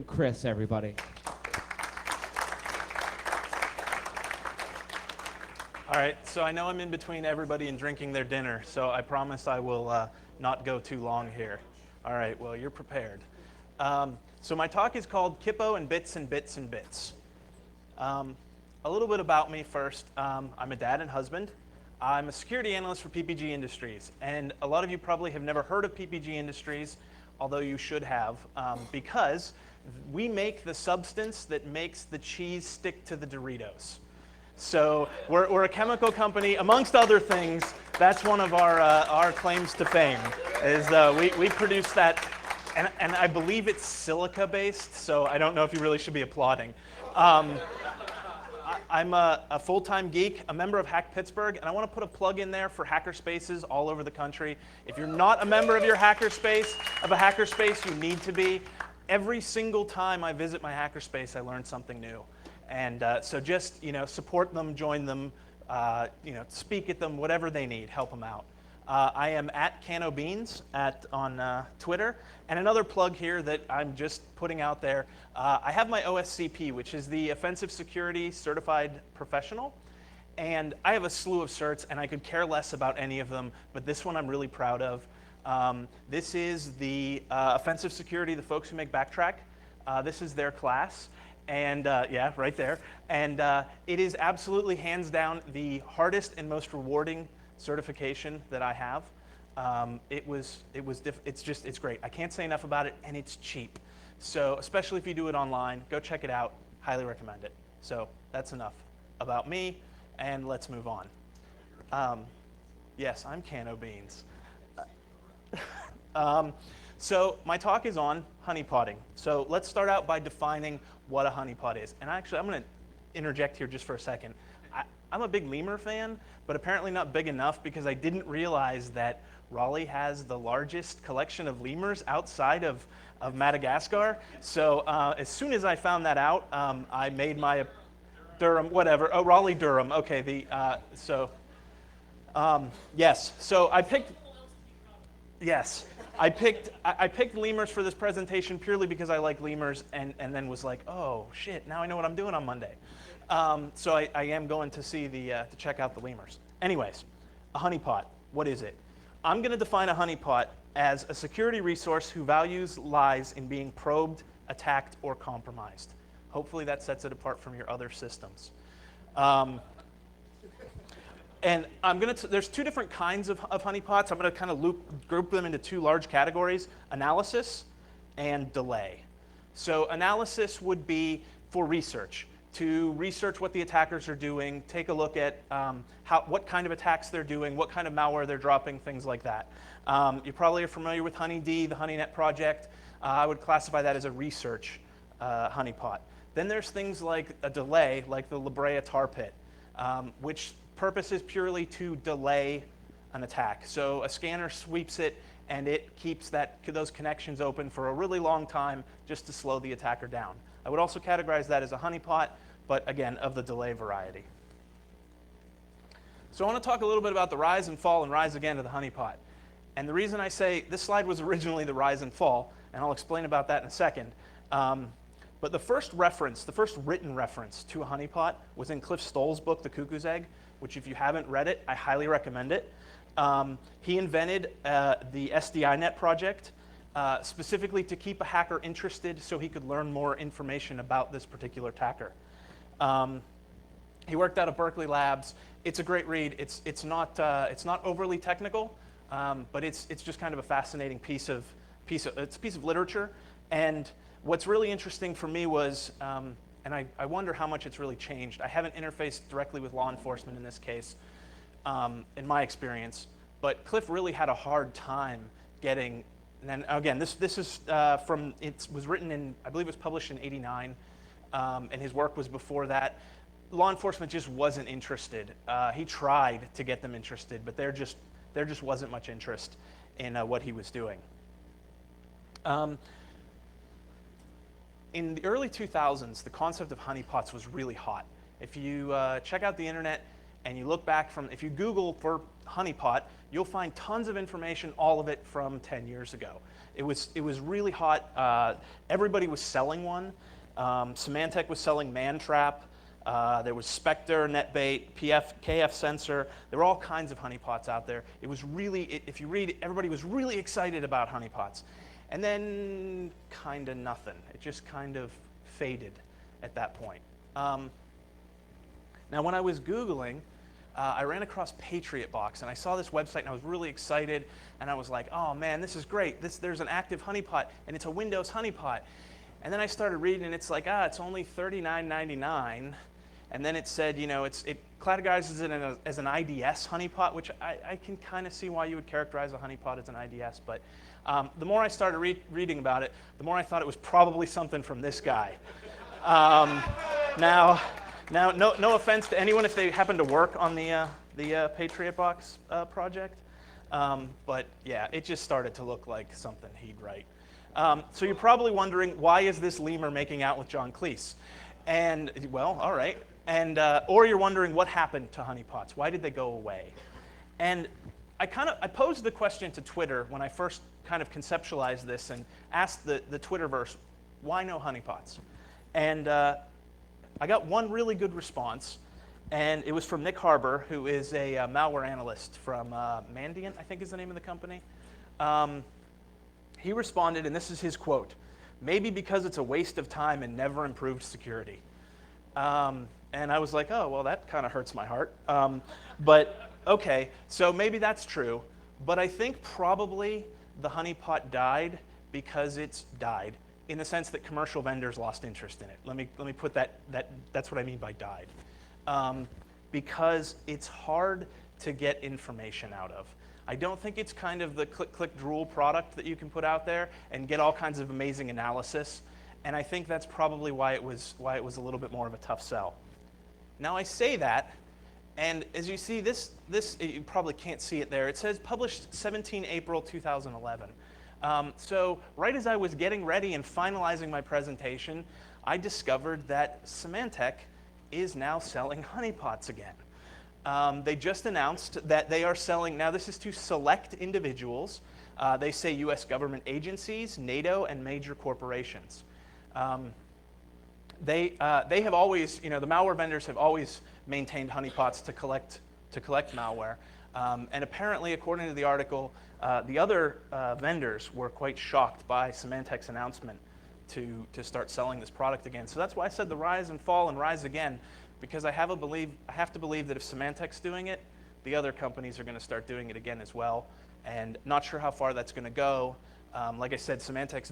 Chris, everybody. All right, so I know I'm in between everybody and drinking their dinner, so I promise I will not go too long here. All right, well, you're prepared. So my talk is called Kippo and Bits and Bits and Bits. A little bit about me first. I'm a dad and husband. I'm a security analyst for PPG Industries, and a lot of you probably have never heard of PPG Industries, although you should have, because we make the substance that makes the cheese stick to the Doritos. So we're a chemical company, amongst other things. That's one of our claims to fame, is we produce that, and I believe it's silica-based, so I don't know if you really should be applauding. I'm a full-time geek, a member of Hack Pittsburgh, and I want to put a plug in there for hackerspaces all over the country. If you're not a member of a hackerspace, you need to be. Every single time I visit my hackerspace, I learn something new. And so just, support them, join them, speak at them, whatever they need, help them out. I am at CanoBeans on Twitter. And another plug here that I'm just putting out there, I have my OSCP, which is the Offensive Security Certified Professional. And I have a slew of certs, and I could care less about any of them, but this one I'm really proud of. This is the Offensive Security, the folks who make Backtrack. This is their class. And yeah, right there. And it is absolutely hands down the hardest and most rewarding certification that I have. It's great. I can't say enough about it, and it's cheap. So especially if you do it online, go check it out. Highly recommend it. So that's enough about me, and let's move on. Yes, I'm CanoBeans. So my talk is on honeypotting. So let's start out by defining what a honeypot is. And actually, I'm going to interject here just for a second. I'm a big lemur fan, but apparently not big enough because I didn't realize that Raleigh has the largest collection of lemurs outside of Madagascar. So as soon as I found that out, I made my Durham, whatever. Oh, Raleigh, Durham. Okay. Yes. So I picked. Yes. I picked lemurs for this presentation purely because I like lemurs, and then was like, oh shit, now I know what I'm doing on Monday. So I am going to see to check out the lemurs. Anyways, a honeypot, what is it? I'm going to define a honeypot as a security resource whose values lies in being probed, attacked, or compromised. Hopefully that sets it apart from your other systems. And there's two different kinds of honeypots. I'm going to kind of group them into two large categories, analysis and delay. So analysis would be for research, to research what the attackers are doing, take a look at what kind of attacks they're doing, what kind of malware they're dropping, things like that. You probably are familiar with HoneyD, the HoneyNet project. I would classify that as a research honeypot. Then there's things like a delay, like the La Brea tar pit, which purpose is purely to delay an attack. So a scanner sweeps it, and it keeps those connections open for a really long time just to slow the attacker down. I would also categorize that as a honeypot, but again, of the delay variety. So I want to talk a little bit about the rise and fall and rise again of the honeypot. And the reason I say this slide was originally the rise and fall, and I'll explain about that in a second. But the first written reference to a honeypot was in Cliff Stoll's book, The Cuckoo's Egg, which if you haven't read it, I highly recommend it. He invented the SDINet project specifically to keep a hacker interested so he could learn more information about this particular attacker. He worked out of Berkeley Labs. It's a great read. It's not overly technical, but it's just kind of a fascinating piece of literature. And what's really interesting for me was, and I wonder how much it's really changed. I haven't interfaced directly with law enforcement in this case, in my experience, but Cliff really had a hard time getting, and again, this is it was written in, I believe it was published in '89, and his work was before that. Law enforcement just wasn't interested. He tried to get them interested, but there just wasn't much interest in what he was doing. In the early 2000s, the concept of honeypots was really hot. If you check out the internet and you look back if you Google for honeypot, you'll find tons of information, all of it from 10 years ago. It was really hot. Everybody was selling one. Symantec was selling Mantrap. There was Spectre, NetBait, KF Sensor. There were all kinds of honeypots out there. It was really, if you read, everybody was really excited about honeypots. And then kind of nothing. It just kind of faded at that point. Now when I was Googling, I ran across Patriot Box, and I saw this website, and I was really excited, and I was like, oh man, this is great. There's an active honeypot, and it's a Windows honeypot. And then I started reading, and it's like, it's only $39.99. And then it said, you know, it categorizes it as an IDS honeypot, which I can kind of see why you would characterize a honeypot as an IDS. But the more I started reading about it, the more I thought it was probably something from this guy. Now, no offense to anyone if they happen to work on the Patriot Box project, but yeah, it just started to look like something he'd write. So you're probably wondering, why is this lemur making out with John Cleese? And well, all right. And or you're wondering what happened to honeypots? Why did they go away? And I posed the question to Twitter when I first kind of conceptualized this and asked the Twitterverse, why no honeypots? And I got one really good response, and it was from Nick Harbour, who is a malware analyst from Mandiant, I think is the name of the company. He responded, and this is his quote: "Maybe because it's a waste of time and never improved security." And I was like, oh, well, that kind of hurts my heart. But okay, so maybe that's true. But I think probably the honeypot died because it's died, in the sense that commercial vendors lost interest in it. Let me put that's what I mean by died. Because it's hard to get information out of. I don't think it's kind of the click drool product that you can put out there and get all kinds of amazing analysis. And I think that's probably why it was a little bit more of a tough sell. Now I say that, and as you see, this you probably can't see it there. It says published 17 April 2011. So right as I was getting ready and finalizing my presentation, I discovered that Symantec is now selling honeypots again. They just announced that they are selling, now this is to select individuals. They say US government agencies, NATO, and major corporations. They have always, the malware vendors have always maintained honeypots to collect malware. And apparently, according to the article, the other vendors were quite shocked by Symantec's announcement to start selling this product again. So that's why I said the rise and fall and rise again, because I have to believe that if Symantec's doing it, the other companies are going to start doing it again as well. And not sure how far that's going to go. Like I said, Symantec's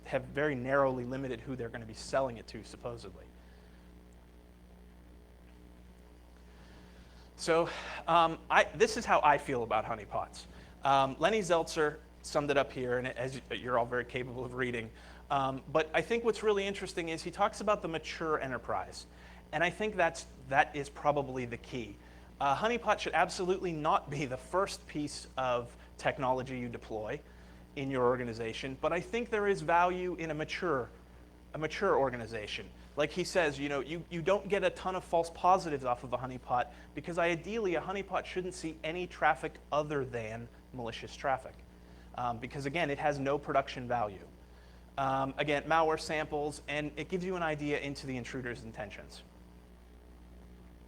have very narrowly limited who they're going to be selling it to, supposedly. So this is how I feel about honeypots. Lenny Zeltser summed it up here, and as you're all very capable of reading. But I think what's really interesting is he talks about the mature enterprise. And I think that is probably the key. Honeypot should absolutely not be the first piece of technology you deploy in your organization, but I think there is value in a mature organization. Like he says, you don't get a ton of false positives off of a honeypot, because ideally a honeypot shouldn't see any traffic other than malicious traffic. Because again, it has no production value. Again, malware samples, and it gives you an idea into the intruder's intentions.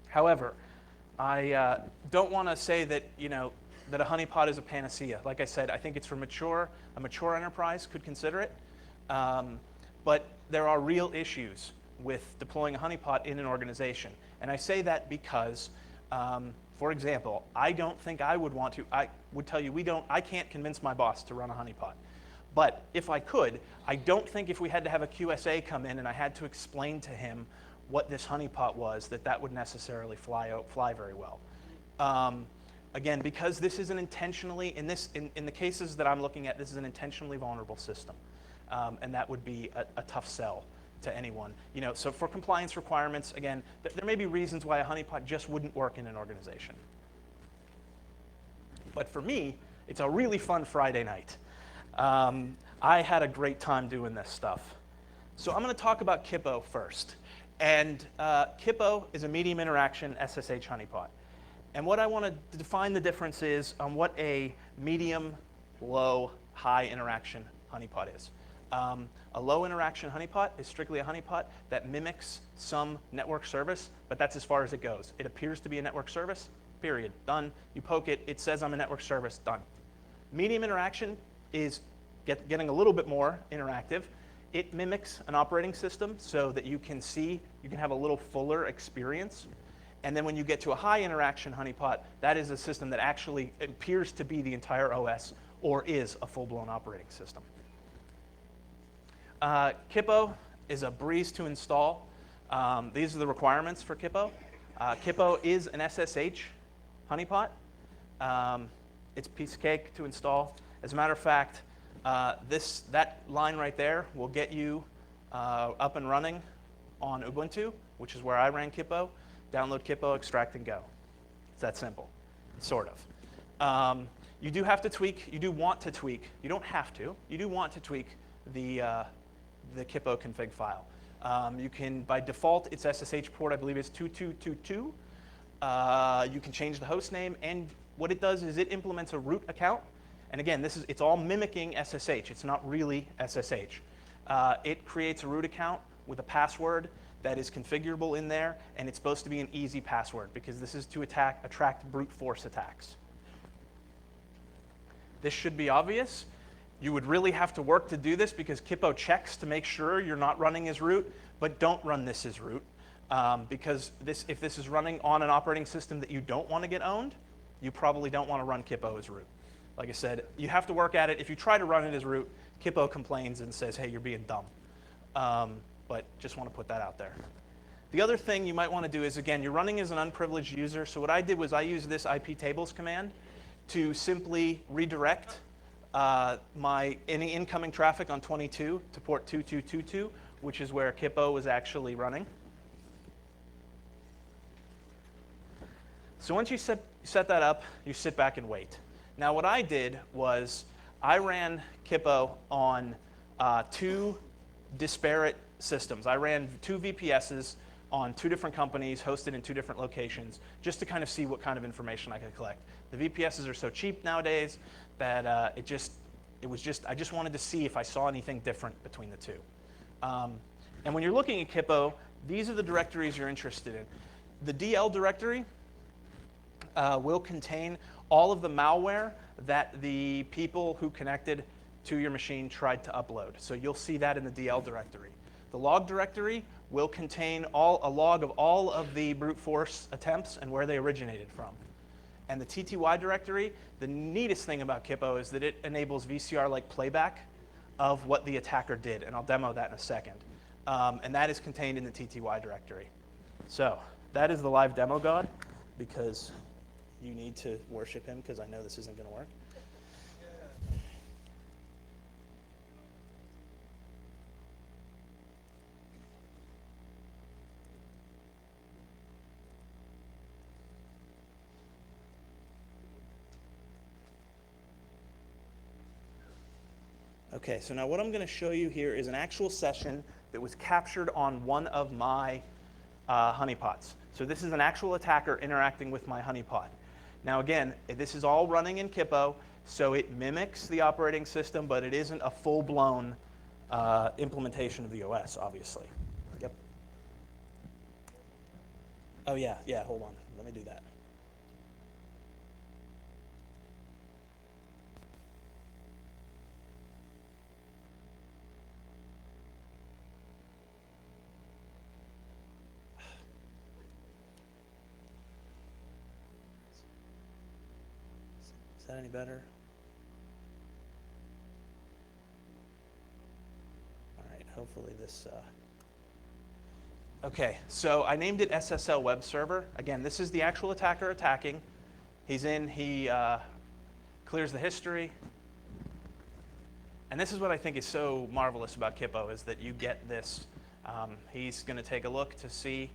However, I don't want to say that, that a honeypot is a panacea. Like I said, I think it's for a mature enterprise could consider it. But there are real issues with deploying a honeypot in an organization. And I say that because, for example, I don't think I would want to. I would tell you, I can't convince my boss to run a honeypot. But if I could, I don't think if we had to have a QSA come in and I had to explain to him what this honeypot was, that would necessarily fly very well. Again, because this is an intentionally, in the cases that I'm looking at, this is an intentionally vulnerable system. And that would be a tough sell to anyone. So for compliance requirements, again, there may be reasons why a honeypot just wouldn't work in an organization. But for me, it's a really fun Friday night. I had a great time doing this stuff. So I'm going to talk about Kippos first. And Kippos is a medium interaction SSH honeypot. And what I want to define the difference is on what a medium, low, high interaction honeypot is. A low interaction honeypot is strictly a honeypot that mimics some network service, but that's as far as it goes. It appears to be a network service, period, done. You poke it, it says I'm a network service, done. Medium interaction is getting a little bit more interactive. It mimics an operating system so that you can have a little fuller experience. And then when you get to a high interaction honeypot, that is a system that actually appears to be the entire OS or is a full-blown operating system. Kippos is a breeze to install. These are the requirements for Kippos. Kippos is an SSH honeypot. It's a piece of cake to install. As a matter of fact, that line right there will get you up and running on Ubuntu, which is where I ran Kippos. Download Kippos, extract, and go. It's that simple, sort of. You do have to tweak. You do want to tweak. You don't have to. You do want to tweak the Kippos config file. You can, by default, its SSH port, I believe, is 2222. You can change the host name, and what it does is it implements a root account. And again, it's all mimicking SSH. It's not really SSH. It creates a root account with a password that is configurable in there, and it's supposed to be an easy password because this is to attract brute force attacks. This should be obvious. You would really have to work to do this because Kippos checks to make sure you're not running as root, but don't run this as root because if this is running on an operating system that you don't want to get owned, you probably don't want to run Kippos as root. Like I said, you have to work at it. If you try to run it as root, Kippos complains and says, hey, you're being dumb. But just want to put that out there. The other thing you might want to do is, again, you're running as an unprivileged user. So what I did was I used this IP tables command to simply redirect any incoming traffic on 22 to port 2222, which is where Kippos was actually running. So once you set that up, you sit back and wait. Now what I did was I ran Kippos on two disparate systems. I ran 2 VPSs on 2 different companies hosted in 2 different locations just to kind of see what kind of information I could collect. The VPSs are so cheap nowadays that I just wanted to see if I saw anything different between the 2. And when you're looking at Kippos, these are the directories you're interested in. The DL directory will contain all of the malware that the people who connected to your machine tried to upload. So you'll see that in the DL directory. The log directory will contain a log of all of the brute force attempts and where they originated from. And the TTY directory, the neatest thing about Kippos is that it enables VCR-like playback of what the attacker did, and I'll demo that in a second. And that is contained in the TTY directory. So that is the live demo god, because you need to worship him, because I know this isn't going to work. Okay, so now what I'm going to show you here is an actual session that was captured on one of my honeypots. So this is an actual attacker interacting with my honeypot. Now again, this is all running in Kippos, so it mimics the operating system, but it isn't a full-blown implementation of the OS, obviously. Yep. Oh yeah, hold on. Let me do that. Is that any better? All right, hopefully this... Okay, so I named it SSL Web Server. Again, this is the actual attacker attacking. He's in, he clears the history. And this is what I think is so marvelous about Kippos, is that you get this. He's going to take a look to see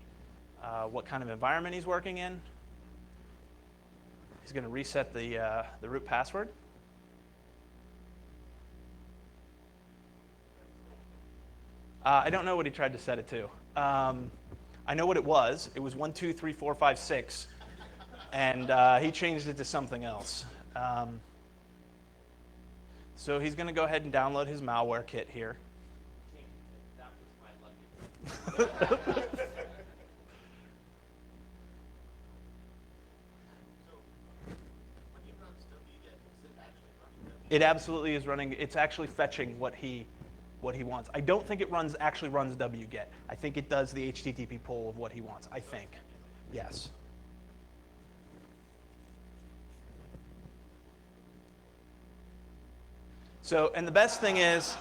what kind of environment he's working in. He's going to reset the root password. I don't know what he tried to set it to. I know what it was. It was 1, 2, 3, 4, 5, 6. and he changed it to something else. So he's going to go ahead and download his malware kit here. It absolutely is running. It's actually fetching what he wants. I don't think it actually runs wget. I think it does the HTTP poll of what he wants. I think, yes. So, and the best thing is,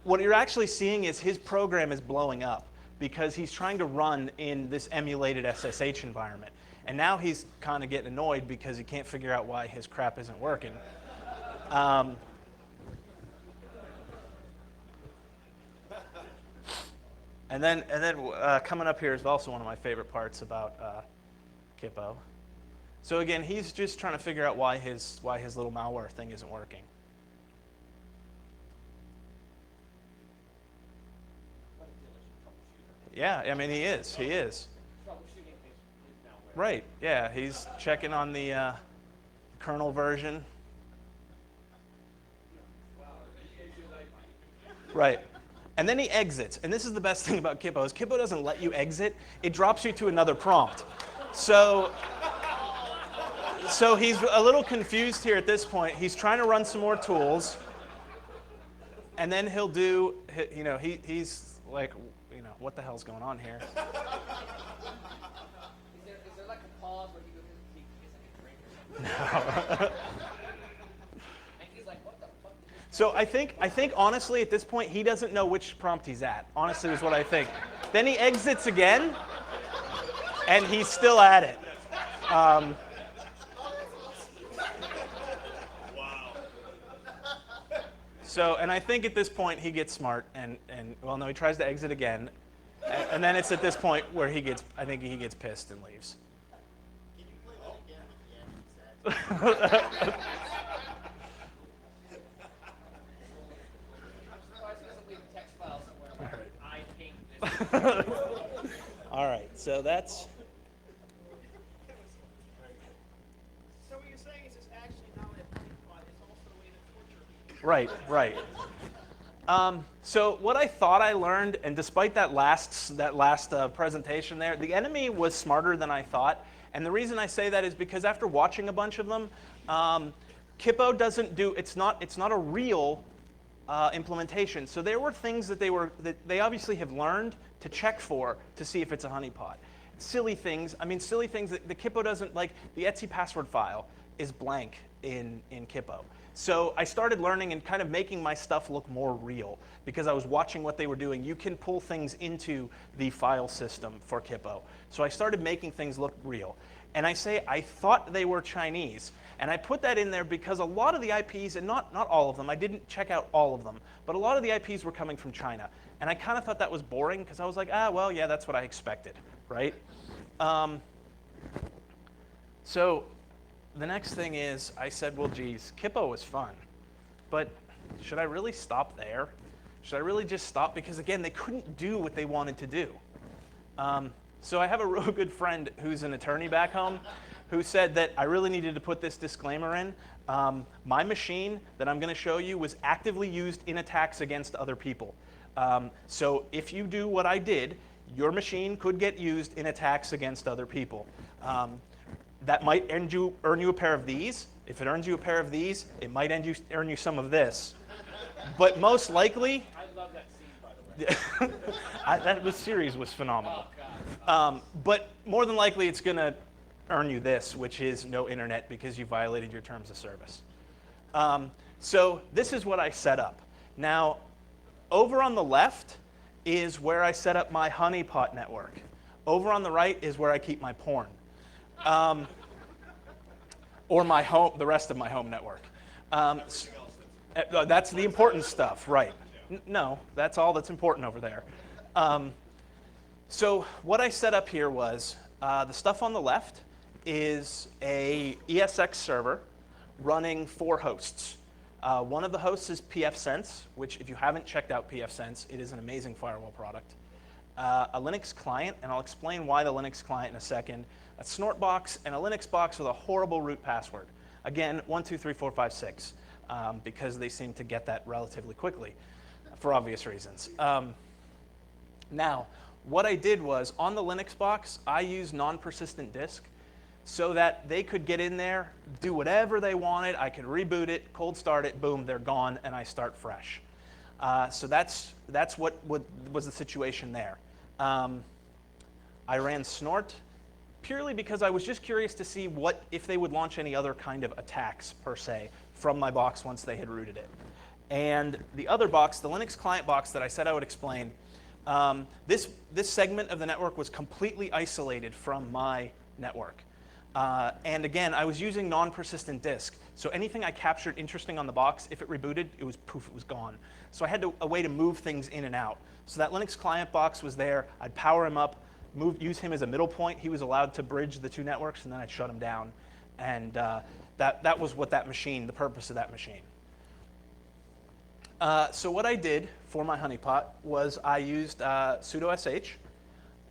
what you're actually seeing is his program is blowing up because he's trying to run in this emulated SSH environment. And now he's kind of getting annoyed because he can't figure out why his crap isn't working. And then coming up here is also one of my favorite parts about Kippo. So again, he's just trying to figure out why his little malware thing isn't working. Yeah, I mean he is. Right. Yeah, he's checking on the kernel version. Right. And then he exits. And this is the best thing about Kippo is Kippo doesn't let you exit. It drops you to another prompt. So he's a little confused here at this point. He's trying to run some more tools. And then he'll do, he's like, what the hell's going on here? Is there like a pause where he goes, he gets like a drink or something? No. And he's like, what the fuck? So I think honestly at this point he doesn't know which prompt he's at. Honestly is what I think. Then he exits again, and he's still at it. Wow. So, and I think at this point he gets smart, and well, no, he tries to exit again, and then it's at this point where I think he gets pissed and leaves. Can you play that again with the end? I'm surprised he doesn't leave a text file somewhere where I hate this. All right, so that's. So what you're saying is it's actually not a honeypot, it's also a way to torture people. Right. So what I thought I learned, and despite that last presentation there, the enemy was smarter than I thought. And the reason I say that is because after watching a bunch of them, Kippo doesn't do. It's not a real implementation. So there were things that they obviously have learned to check for to see if it's a honeypot. Silly things. I mean, silly things that the Kippo doesn't like. The etc password file is blank in Kippo. So I started learning and kind of making my stuff look more real because I was watching what they were doing. You can pull things into the file system for Kippo. So I started making things look real. And I thought they were Chinese. And I put that in there because a lot of the IPs, and not all of them, I didn't check out all of them, but a lot of the IPs were coming from China. And I kind of thought that was boring because I was like, well, yeah, that's what I expected, right? So the next thing is, I said, well, geez, Kippo was fun, but should I really stop there? Should I really just stop? Because again, they couldn't do what they wanted to do. So I have a real good friend who's an attorney back home who said that I really needed to put this disclaimer in. My machine that I'm going to show you was actively used in attacks against other people. So if you do what I did, your machine could get used in attacks against other people. That might earn you a pair of these. If it earns you a pair of these, it might earn you some of this. But most likely, I love that scene, by the way. that series was phenomenal. Oh, God. But more than likely, it's going to earn you this, which is no internet because you violated your terms of service. So this is what I set up. Now, over on the left is where I set up my honeypot network. Over on the right is where I keep my porn. Or my home, the rest of my home network. That's the important stuff, right? No, that's all that's important over there. So what I set up here was the stuff on the left is a ESX server running 4 hosts. One of the hosts is pfSense, which if you haven't checked out pfSense, it is an amazing firewall product. a Linux client, and I'll explain why the Linux client in a second, a snort box, and a Linux box with a horrible root password. Again, 1, 2, 3, 4, 5, 6, because they seem to get that relatively quickly, for obvious reasons. Now, what I did was, on the Linux box, I used non-persistent disk so that they could get in there, do whatever they wanted. I could reboot it, cold start it, boom, they're gone, and I start fresh. So that's what was the situation there. I ran snort purely because I was just curious to see if they would launch any other kind of attacks, per se, from my box once they had rooted it. And the other box, the Linux client box that I said I would explain, this segment of the network was completely isolated from my network. And again, I was using non-persistent disk. So anything I captured interesting on the box, if it rebooted, it was poof, it was gone. So I had a way to move things in and out. So that Linux client box was there. I'd power him up, use him as a middle point. He was allowed to bridge the two networks, and then I'd shut him down. And that was what that machine, the purpose of that machine. So what I did for my honeypot was I used sudo sh.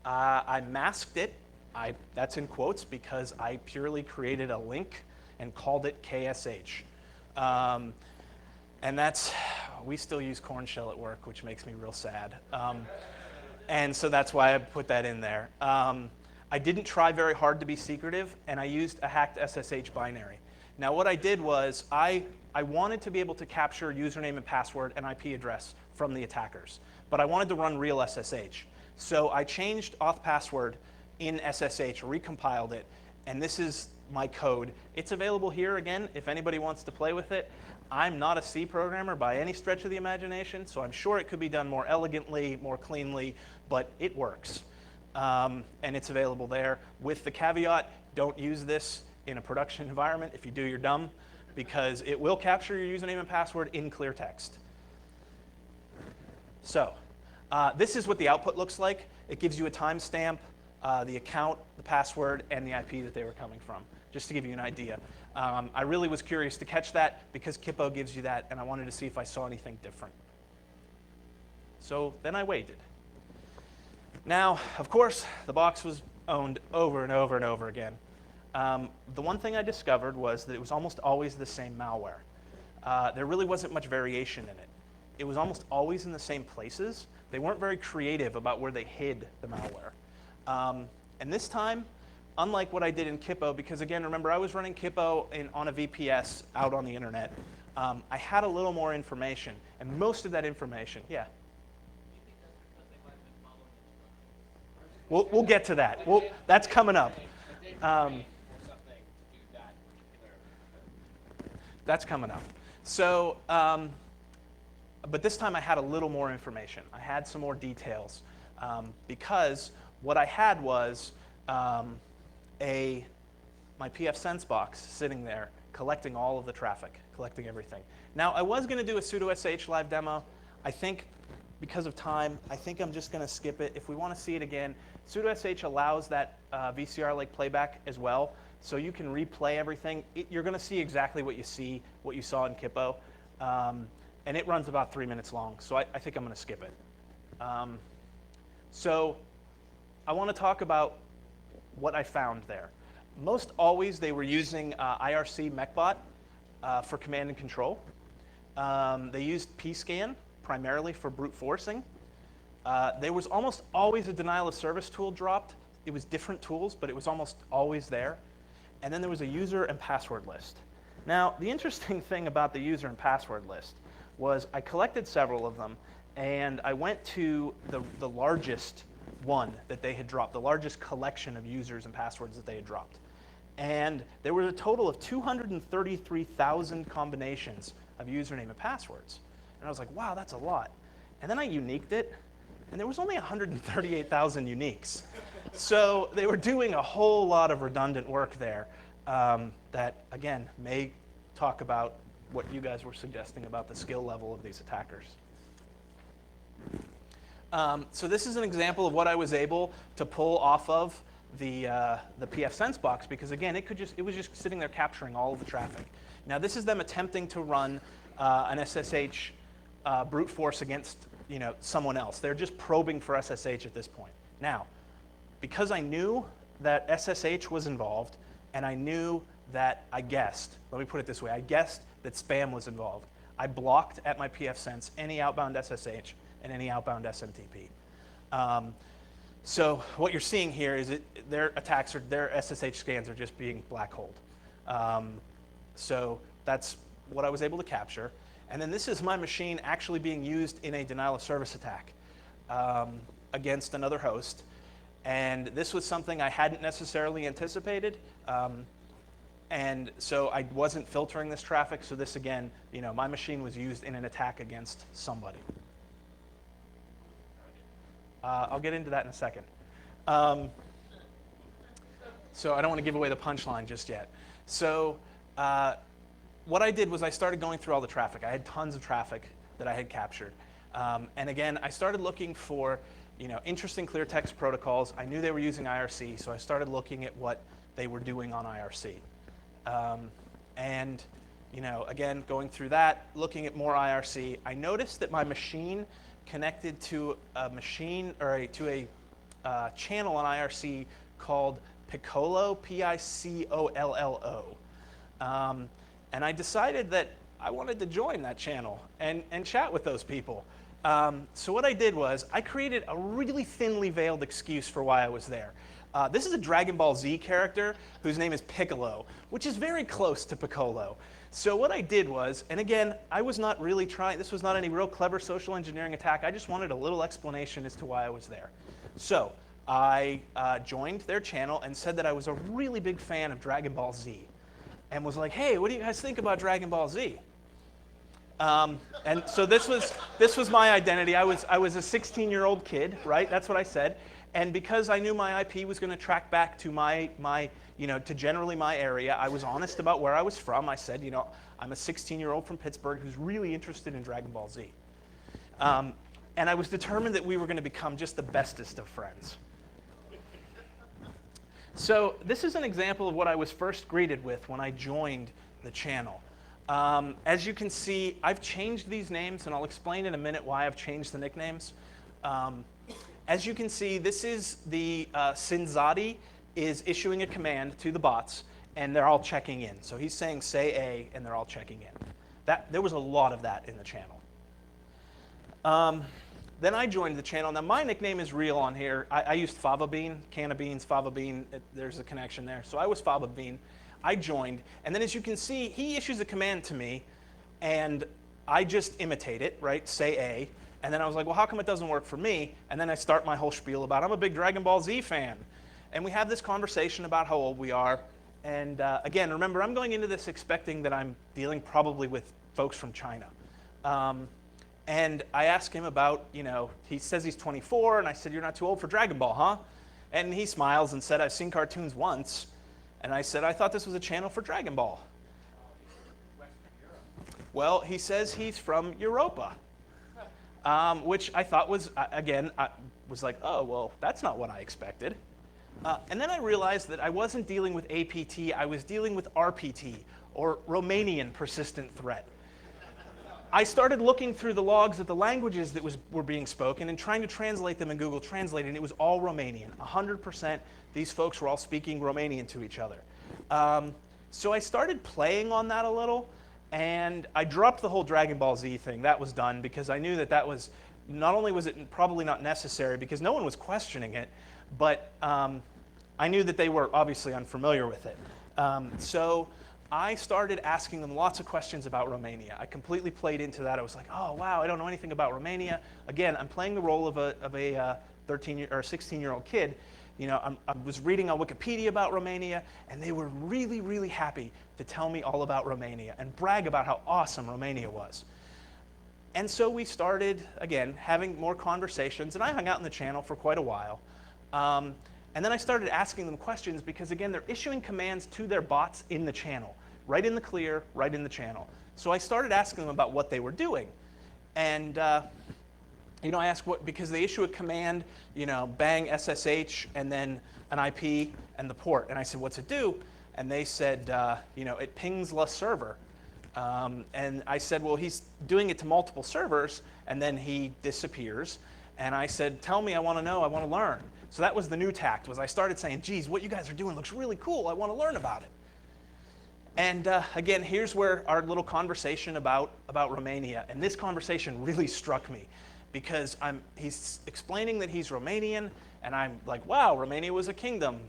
I masked it. That's in quotes because I purely created a link and called it KSH. And we still use corn shell at work, which makes me real sad. And so that's why I put that in there. I didn't try very hard to be secretive, and I used a hacked SSH binary. Now what I did was I wanted to be able to capture username and password and IP address from the attackers, but I wanted to run real SSH. So I changed auth password in SSH, recompiled it, and this is my code. It's available here again if anybody wants to play with it. I'm not a C programmer by any stretch of the imagination, so I'm sure it could be done more elegantly, more cleanly, but it works. And it's available there with the caveat, don't use this in a production environment. If you do, you're dumb, because it will capture your username and password in clear text. So this is what the output looks like. It gives you a timestamp, the account, the password, and the IP that they were coming from, just to give you an idea. I really was curious to catch that because Kippos gives you that, and I wanted to see if I saw anything different. So then I waited. Now, of course, the box was owned over and over and over again. The one thing I discovered was that it was almost always the same malware. There really wasn't much variation in it. It was almost always in the same places. They weren't very creative about where they hid the malware. And this time, unlike what I did in Kippos, because again, remember, I was running Kippos on a VPS out on the internet, I had a little more information. And most of that information, yeah? We'll get to that. That's coming up. That's coming up. So, but this time I had a little more information. I had some more details because what I had was my pfSense box sitting there collecting all of the traffic, collecting everything. Now, I was going to do a sudo sh live demo. I think because of time, I think I'm just going to skip it. If we want to see it again, sudo sh allows that VCR-like playback as well, so you can replay everything. You're going to see exactly what you saw in Kippos, and it runs about 3 minutes long, so I think I'm going to skip it. So I want to talk about what I found there. Most always, they were using IRC mechbot for command and control. They used pscan primarily for brute forcing. There was almost always a denial of service tool dropped. It was different tools, but it was almost always there. And then there was a user and password list. Now, the interesting thing about the user and password list was I collected several of them, and I went to the largest one that they had dropped, the largest collection of users and passwords that they had dropped. And there was a total of 233,000 combinations of username and passwords. And I was like, wow, that's a lot. And then I uniqued it, and there was only 138,000 uniques. So they were doing a whole lot of redundant work there that, again, may talk about what you guys were suggesting about the skill level of these attackers. So this is an example of what I was able to pull off of the pfSense box, because again, it was just sitting there capturing all of the traffic. Now this is them attempting to run an SSH brute force against someone else. They're just probing for SSH at this point. Now, because I knew that SSH was involved, and I knew that I guessed, let me put it this way, I guessed that spam was involved. I blocked at my pfSense any outbound SSH and any outbound SMTP. So what you're seeing here is their attacks, their SSH scans are just being black holed. So that's what I was able to capture. And then this is my machine actually being used in a denial of service attack against another host. And this was something I hadn't necessarily anticipated. And so I wasn't filtering this traffic. So this, again, my machine was used in an attack against somebody. I'll get into that in a second. So I don't want to give away the punchline just yet. So what I did was I started going through all the traffic. I had tons of traffic that I had captured. And again, I started looking for interesting clear text protocols. I knew they were using IRC, so I started looking at what they were doing on IRC. And again, going through that, looking at more IRC, I noticed that my machine connected to a machine or to a channel on IRC called Piccolo, P-I-C-O-L-L-O. And I decided that I wanted to join that channel and chat with those people. So what I did was I created a really thinly veiled excuse for why I was there. This is a Dragon Ball Z character whose name is Piccolo, which is very close to Piccolo. So what I did was, and again, I was not really trying, this was not any real clever social engineering attack. I just wanted a little explanation as to why I was there. So I joined their channel and said that I was a really big fan of Dragon Ball Z and was like, hey, what do you guys think about Dragon Ball Z? And so this was my identity. I was a 16-year-old kid, right? That's what I said. And because I knew my IP was going to track back to to generally my area, I was honest about where I was from. I said, I'm a 16-year-old from Pittsburgh who's really interested in Dragon Ball Z. And I was determined that we were going to become just the bestest of friends. So this is an example of what I was first greeted with when I joined the channel. As you can see, I've changed these names, and I'll explain in a minute why I've changed the nicknames. As you can see, this is the Sinzadi is issuing a command to the bots, and they're all checking in. So he's saying, say A, and they're all checking in. There was a lot of that in the channel. Then I joined the channel. Now, my nickname is real on here. I used Fava Bean, can of beans, Fava Bean. There's a connection there. So I was Fava Bean. I joined. And then as you can see, he issues a command to me, and I just imitate it, right? Say A. And then I was like, well, how come it doesn't work for me? And then I start my whole spiel about I'm a big Dragon Ball Z fan. And we have this conversation about how old we are. And again, remember, I'm going into this expecting that I'm dealing probably with folks from China. And I asked him about, he says he's 24, and I said, you're not too old for Dragon Ball, huh? And he smiles and said, I've seen cartoons once. And I said, I thought this was a channel for Dragon Ball. Well, he says he's from Europa. Which I thought was, again, I was like, oh, well, that's not what I expected. And then I realized that I wasn't dealing with APT, I was dealing with RPT, or Romanian persistent threat. I started looking through the logs of the languages that were being spoken and trying to translate them in Google Translate, and it was all Romanian. 100%, these folks were all speaking Romanian to each other. So I started playing on that a little. And I dropped the whole Dragon Ball Z thing. That was done because I knew that was, not only was it probably not necessary because no one was questioning it, but I knew that they were obviously unfamiliar with it. So I started asking them lots of questions about Romania. I completely played into that. I was like, oh, wow, I don't know anything about Romania. Again, I'm playing the role of a 13 or 16-year-old kid. I was reading on Wikipedia about Romania, and they were really, really happy to tell me all about Romania and brag about how awesome Romania was. And so we started, again, having more conversations, and I hung out in the channel for quite a while. And then I started asking them questions because, again, they're issuing commands to their bots in the channel, right in the clear, right in the channel. So I started asking them about what they were doing. And I asked what, because they issue a command, bang SSH and then an IP and the port. And I said, what's it do? And they said, it pings the server. And I said, well, he's doing it to multiple servers, and then he disappears. And I said, tell me, I want to know, I want to learn. So that was the new tact, was I started saying, geez, what you guys are doing looks really cool, I want to learn about it. And again, here's where our little conversation about Romania, and this conversation really struck me, because he's explaining that he's Romanian, and I'm like, wow, Romania was a kingdom.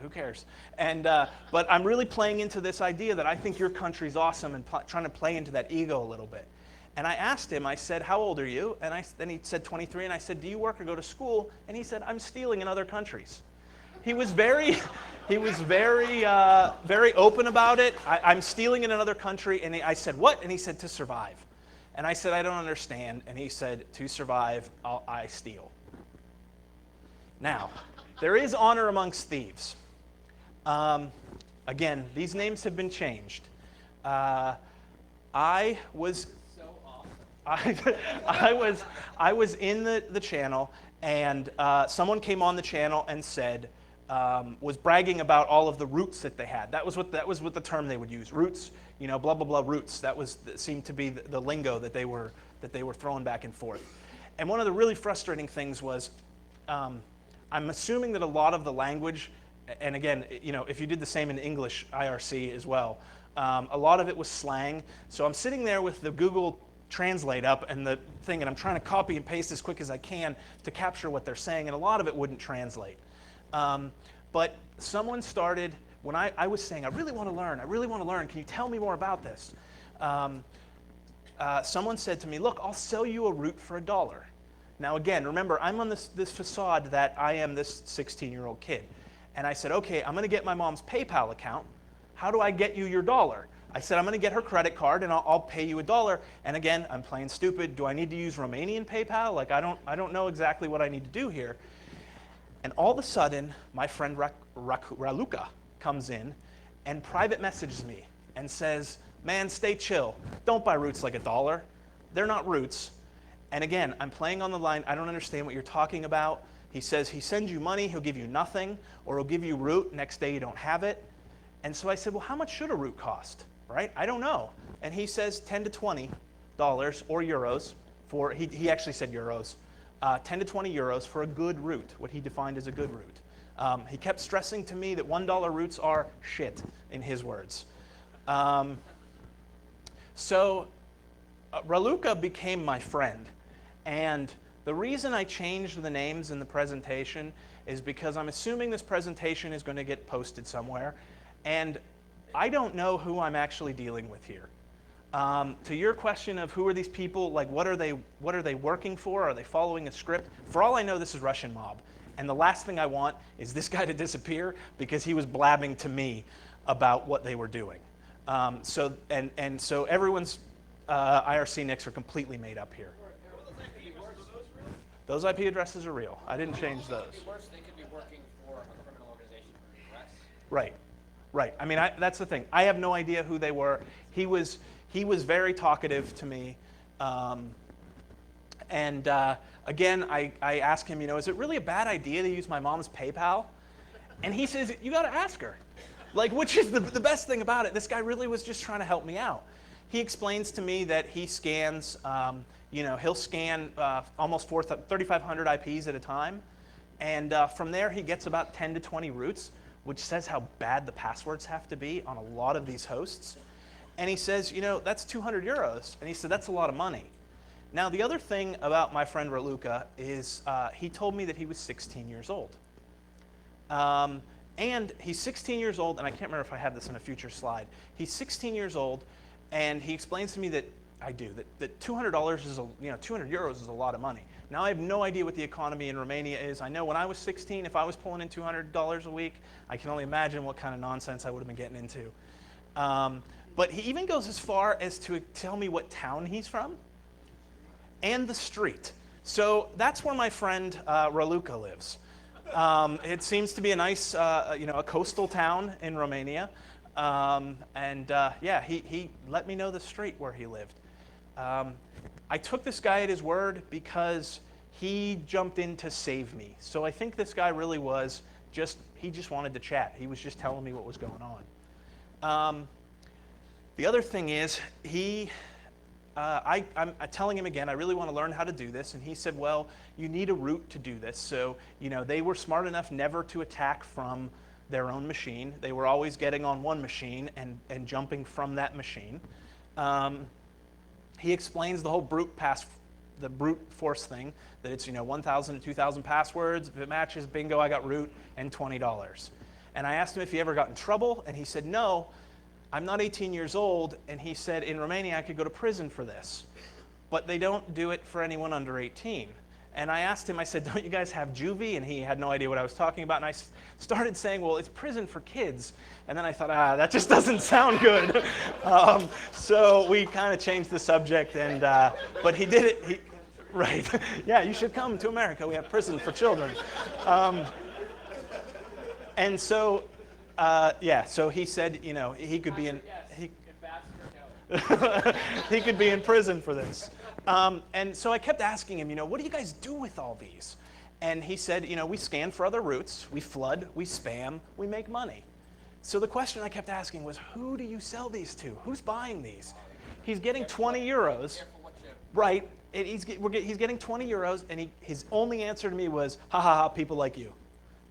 Who cares? And but I'm really playing into this idea that I think your country's awesome, and trying to play into that ego a little bit. And I asked him, I said, how old are you? And then he said 23, and I said, do you work or go to school? And he said, I'm stealing in other countries. He was very open about it. I'm stealing in another country. And I said, what? And he said, to survive. And I said, I don't understand. And he said, to survive, I steal. Now, there is honor amongst thieves. Again, these names have been changed. I was in the channel, and someone came on the channel and said, was bragging about all of the roots that they had. That was what the term they would use. Roots, blah blah blah roots. That seemed to be the lingo that they were throwing back and forth. And one of the really frustrating things was, I'm assuming that a lot of the language, and again, if you did the same in English IRC as well, a lot of it was slang. So I'm sitting there with the Google Translate up and the thing, and I'm trying to copy and paste as quick as I can to capture what they're saying, and a lot of it wouldn't translate. But someone started, when I was saying, I really want to learn, can you tell me more about this? Someone said to me, look, I'll sell you a root for $1. Now again, remember, I'm on this facade that I am this 16-year-old kid. And I said, okay, I'm going to get my mom's PayPal account. How do I get you your $1? I said, I'm going to get her credit card and I'll pay you $1. And again, I'm playing stupid. Do I need to use Romanian PayPal? Like, I don't know exactly what I need to do here. And all of a sudden, my friend Raluca comes in and private messages me and says, man, stay chill. Don't buy roots like $1. They're not roots. And again, I'm playing on the line. I don't understand what you're talking about. He says he sends you money, he'll give you nothing, or he'll give you root, next day you don't have it. And so I said, well, how much should a root cost, right? I don't know. And he says $10 to $20 or euros for, he actually said euros, 10 to 20 euros for a good root, what he defined as a good root. He kept stressing to me that $1 roots are shit, in his words. So Raluca became my friend. And the reason I changed the names in the presentation is because I'm assuming this presentation is going to get posted somewhere. And I don't know who I'm actually dealing with here. To your question of who are these people, like what are they working for? Are they following a script? For all I know, this is Russian mob. And the last thing I want is this guy to disappear because he was blabbing to me about what they were doing. So everyone's IRC nicks are completely made up here. Those IP addresses are real. I didn't change those. They could be working for a criminal organization for the US. Right. I mean, that's the thing. I have no idea who they were. He was very talkative to me. Again, I asked him, is it really a bad idea to use my mom's PayPal? And he says, you got to ask her. Like, which is the best thing about it. This guy really was just trying to help me out. He explains to me that he scans, he'll scan almost 3,500 IPs at a time. And from there, he gets about 10 to 20 roots, which says how bad the passwords have to be on a lot of these hosts. And he says, that's 200 euros. And he said, that's a lot of money. Now, the other thing about my friend Raluca is he told me that he was 16 years old. And he's 16 years old, and I can't remember if I have this in a future slide. He's 16 years old, and he explains to me that that $200 is 200 euros is a lot of money. Now I have no idea what the economy in Romania is. I know when I was 16, if I was pulling in $200 a week, I can only imagine what kind of nonsense I would have been getting into. But he even goes as far as to tell me what town he's from and the street. So that's where my friend Raluca lives. It seems to be a nice, a coastal town in Romania. He let me know the street where he lived. I took this guy at his word because he jumped in to save me. So I think this guy really was he just wanted to chat. He was just telling me what was going on. The other thing is, I'm telling him again, I really want to learn how to do this, and he said, well, you need a root to do this. So, they were smart enough never to attack from their own machine. They were always getting on one machine and jumping from that machine. He explains the whole brute force thing, that it's 1,000 to 2,000 passwords. If it matches, bingo, I got root, and $20. And I asked him if he ever got in trouble, and he said, no, I'm not 18 years old. And he said, in Romania, I could go to prison for this. But they don't do it for anyone under 18. And I asked him, I said, don't you guys have juvie? And he had no idea what I was talking about. And I started saying, well, it's prison for kids. And then I thought, that just doesn't sound good. So we kind of changed the subject. And but he did it. Right. Yeah, you should come to America. We have prison for children. And so, so he said, he could be in. He could be in prison for this. And so I kept asking him, what do you guys do with all these? And he said, we scan for other routes, we flood, we spam, we make money. So the question I kept asking was, who do you sell these to? Who's buying these? He's getting 20 euros. Right. And he's getting 20 euros, and his only answer to me was, ha ha ha, people like you.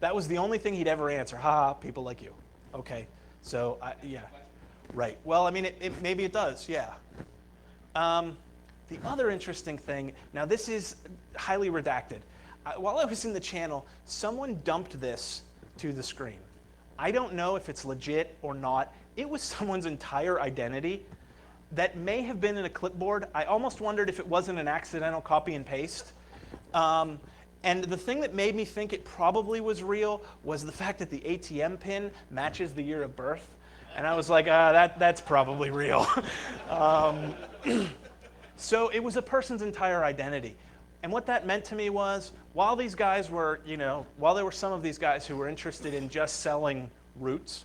That was the only thing he'd ever answer, ha ha, people like you. Okay. So, yeah. Right. Well, I mean, maybe it does, yeah. The other interesting thing, now this is highly redacted. While I was in the channel, someone dumped this to the screen. I don't know if it's legit or not. It was someone's entire identity that may have been in a clipboard. I almost wondered if it wasn't an accidental copy and paste. And the thing that made me think it probably was real was the fact that the ATM pin matches the year of birth. And I was like, that's probably real. So it was a person's entire identity. And what that meant to me was, while these guys were, while there were some of these guys who were interested in just selling roots,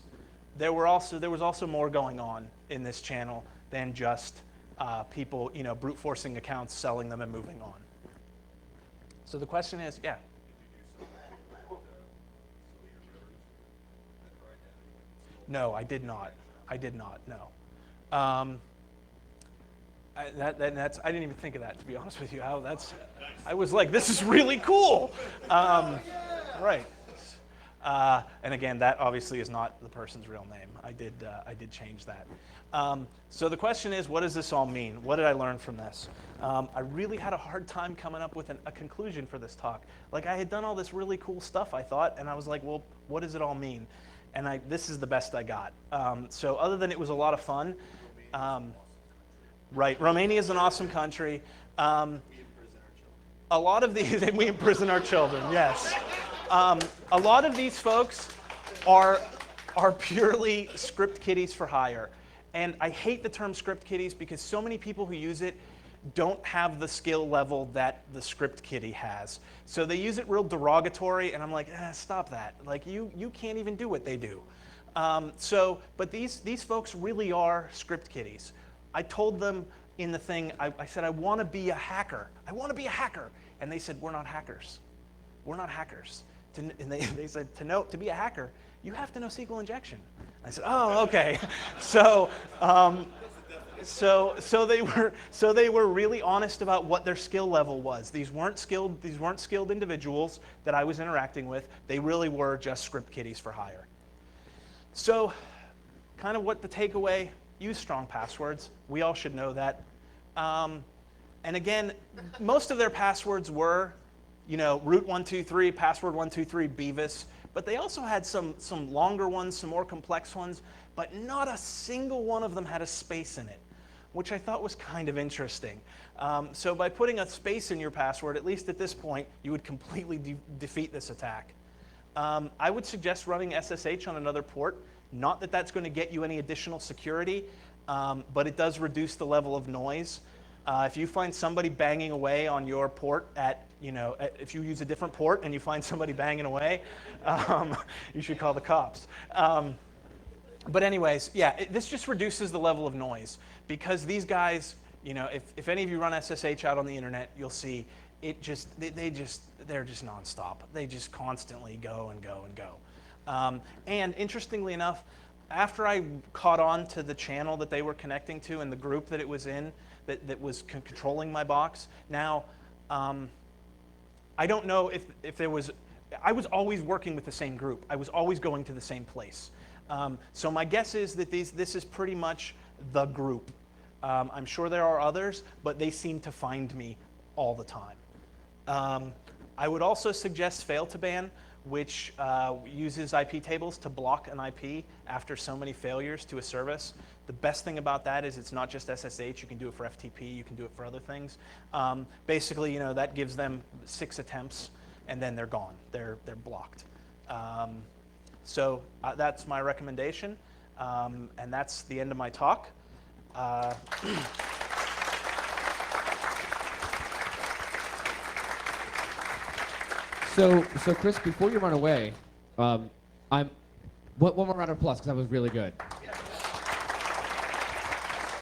there was also more going on in this channel than just people, brute forcing accounts, selling them and moving on. So the question is, yeah. No, I did not. No. I didn't even think of that, to be honest with you. I was like, this is really cool. Right. And again, that obviously is not the person's real name. I did change that. So the question is, what does this all mean? What did I learn from this? I really had a hard time coming up with a conclusion for this talk. Like, I had done all this really cool stuff, I thought, and I was like, well, what does it all mean? And this is the best I got. So other than it was a lot of fun, right, Romania is an awesome country. A lot of these, and we imprison our children, yes. A lot of these folks are purely script kiddies for hire. And I hate the term script kiddies because so many people who use it don't have the skill level that the script kiddie has. So they use it real derogatory, and I'm like, stop that. Like, you can't even do what they do. But these folks really are script kiddies. I told them in the thing, I said, I want to be a hacker. I want to be a hacker. And they said, we're not hackers. We're not hackers. And they said, to be a hacker, you have to know SQL injection. I said, oh, okay. So they were really honest about what their skill level was. These weren't skilled individuals that I was interacting with. They really were just script kiddies for hire. So, kind of what the takeaway: use strong passwords. We all should know that. And again, most of their passwords were, root 123, password 123, Beavis. But they also had some longer ones, some more complex ones, but not a single one of them had a space in it, which I thought was kind of interesting. So by putting a space in your password, at least at this point, you would completely defeat this attack. I would suggest running SSH on another port. Not that that's going to get you any additional security, but it does reduce the level of noise. If you find somebody banging away on your port if you use a different port and you find somebody banging away, you should call the cops. But anyways, this just reduces the level of noise because these guys, if any of you run SSH out on the internet, you'll see it they're just nonstop. They just constantly go and go and go. And interestingly enough, after I caught on to the channel that they were connecting to and the group that it was in that was controlling my box, now I don't know if there was, I was always working with the same group. I was always going to the same place. So my guess is that this is pretty much the group. I'm sure there are others, but they seem to find me all the time. I would also suggest fail to ban, which uses IP tables to block an IP after so many failures to a service. The best thing about that is it's not just SSH. You can do it for FTP. You can do it for other things. Basically, that gives them 6 attempts, and then they're gone. They're blocked. So that's my recommendation, and that's the end of my talk. So Chris, before you run away, one more round of applause because that was really good.